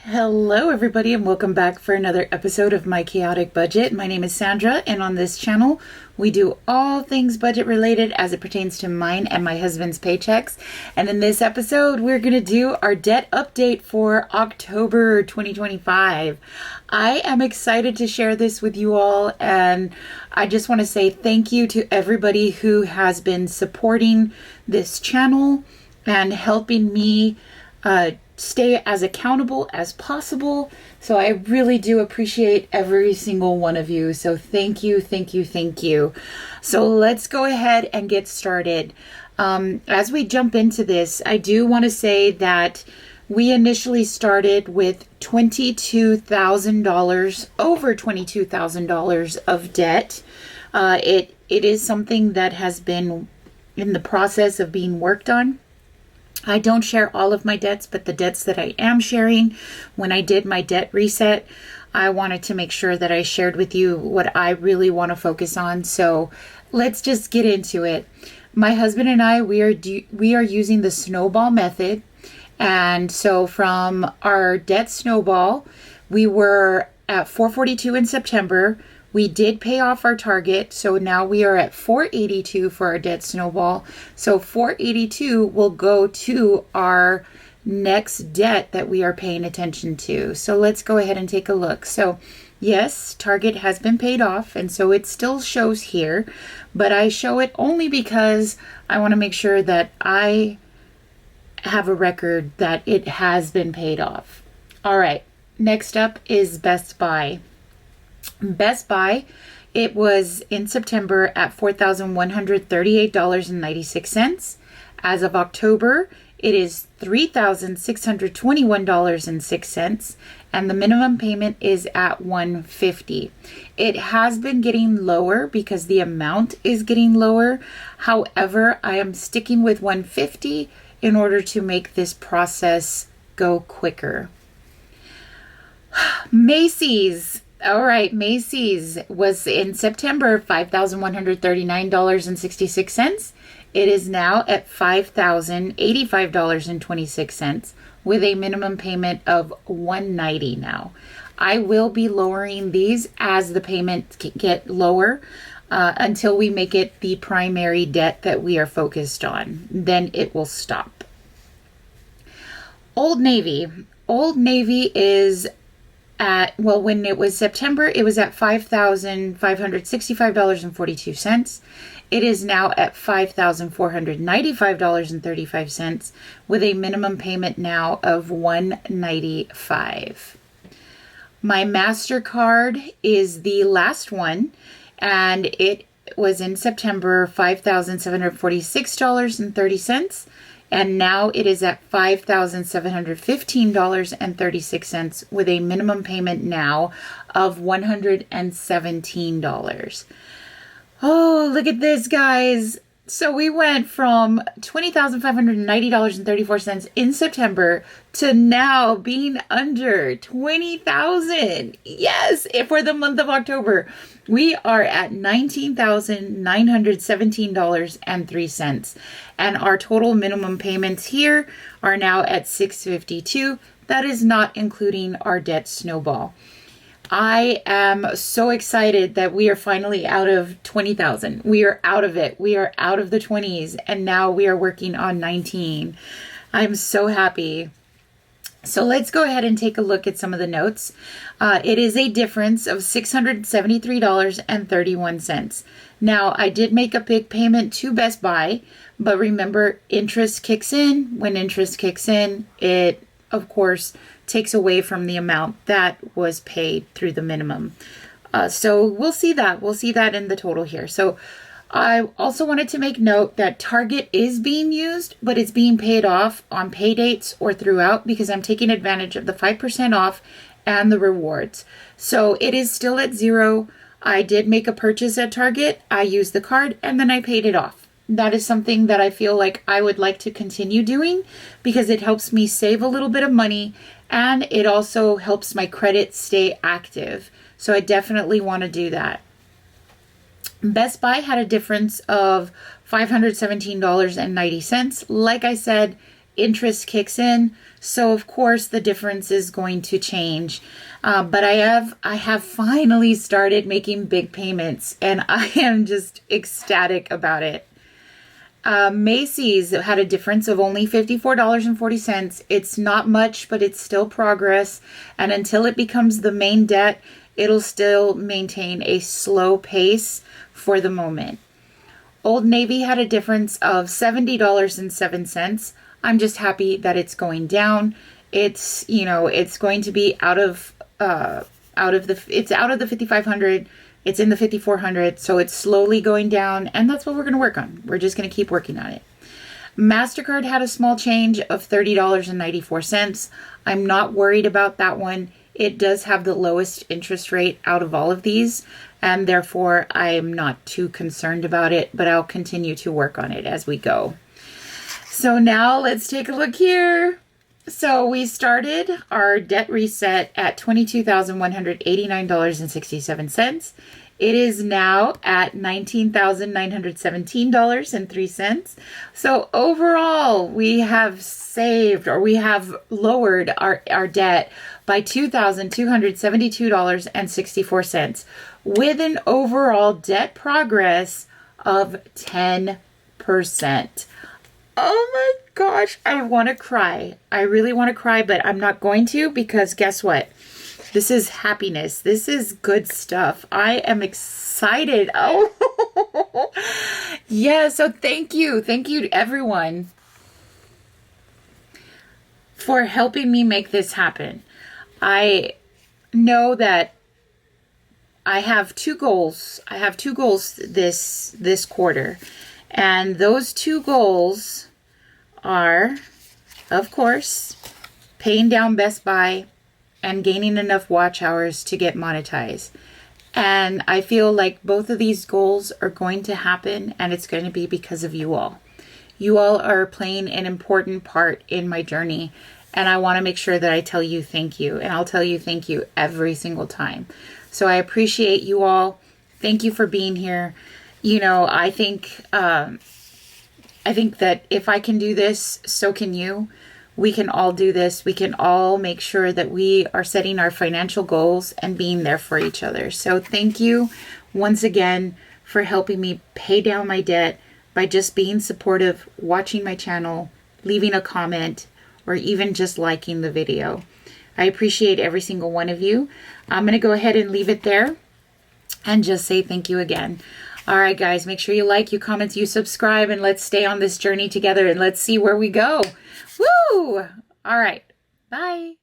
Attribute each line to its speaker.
Speaker 1: Hello, everybody, and welcome back for another episode of My Chaotic Budget. My name is Sandra, and on this channel, we do all things budget related as it pertains to mine and my husband's paychecks. And in this episode, we're going to do our debt update for October 2025. I am excited to share this with you all, and I just want to say thank you to everybody who has been supporting this channel and helping me stay as accountable as possible. So I really do appreciate every single one of you. So thank you, thank you, thank you. So let's go ahead and get started. As we jump into this, I do want to say that we initially started with $22,000, over $22,000 of debt. It is something that has been in the process of being worked on. I don't share all of my debts, but the debts that I am sharing, when I did my debt reset, I wanted to make sure that I shared with you what I really want to focus on. So let's just get into it. My husband and I, we are using the Snowball Method. And so from our debt snowball, we were at 442 in September. We did pay off our target, so now we are at 482 for our debt snowball. So 482 will go to our next debt that we are paying attention to. So let's go ahead and take a look. So yes, target has been paid off, and so it still shows here, but I show it only because I want to make sure that I have a record that it has been paid off. All right, next up is Best Buy. Best Buy, it was in September at $4,138.96. As of October, it is $3,621.06, and the minimum payment is at $150. It has been getting lower because the amount is getting lower. However, I am sticking with $150 in order to make this process go quicker. Macy's. All right, Macy's was in September, $5,139.66. It is now at $5,085.26 with a minimum payment of $190 now. I will be lowering these as the payments get lower until we make it the primary debt that we are focused on. Then it will stop. Old Navy. Old Navy is when it was September, it was at $5,565.42. It is now at $5,495.35 with a minimum payment now of $195. My MasterCard is the last one, and it was in September, $5,746.30. And now it is at $5,715.36 with a minimum payment now of $117. Oh, look at this, guys. So we went from $20,590.34 in September to now being under $20,000. Yes, for the month of October. We are at $19,917.03. And our total minimum payments here are now at $652. That is not including our debt snowball. I am so excited that we are finally out of 20,000. We are out of it. We are out of the 20s, and now we are working on 19. I'm so happy. So let's go ahead and take a look at some of the notes. It is a difference of $673.31. Now, I did make a big payment to Best Buy, but remember, interest kicks in. When interest kicks in, it, of course, takes away from the amount that was paid through the minimum. So we'll see that. We'll see that in the total here. So I also wanted to make note that Target is being used, but it's being paid off on pay dates or throughout because I'm taking advantage of the 5% off and the rewards. So it is still at zero. I did make a purchase at Target. I used the card and then I paid it off. That is something that I feel like I would like to continue doing because it helps me save a little bit of money and it also helps my credit stay active. So I definitely want to do that. Best Buy had a difference of $517.90. Like I said, interest kicks in. So of course the difference is going to change. But I have finally started making big payments, and I am just ecstatic about it. Macy's had a difference of only $54.40. It's not much, but it's still progress. And until it becomes the main debt, it'll still maintain a slow pace for the moment. Old Navy had a difference of $70.07. I'm just happy that it's going down. It's, it's going to be out of the 5,500. It's in the 5,400, so it's slowly going down, and that's what we're going to work on. We're just going to keep working on it. MasterCard had a small change of $30.94. I'm not worried about that one. It does have the lowest interest rate out of all of these, and therefore I'm not too concerned about it, but I'll continue to work on it as we go. So now let's take a look here. So we started our debt reset at $22,189.67. It is now at $19,917.03. So overall, we have saved, or we have lowered our debt by $2,272.64 with an overall debt progress of 10%. Oh my gosh, I want to cry. I really want to cry, but I'm not going to, because guess what? This is happiness. This is good stuff. I am excited. Oh, yeah. So thank you. Thank you to everyone for helping me make this happen. I know that I have two goals. I have two goals this quarter. And those two goals are, of course, paying down Best Buy and gaining enough watch hours to get monetized. And I feel like both of these goals are going to happen, and it's going to be because of you all. You all are playing an important part in my journey, and I want to make sure that I tell you thank you, and I'll tell you thank you every single time. So I appreciate you all. Thank you for being here. I think that if I can do this, so can you. We can all do this. We can all make sure that we are setting our financial goals and being there for each other. So thank you once again for helping me pay down my debt by just being supportive, watching my channel, leaving a comment, or even just liking the video. I appreciate every single one of you. I'm going to go ahead and leave it there and just say thank you again. All right, guys, make sure you like, you comment, you subscribe, and let's stay on this journey together, and let's see where we go. Woo! All right. Bye.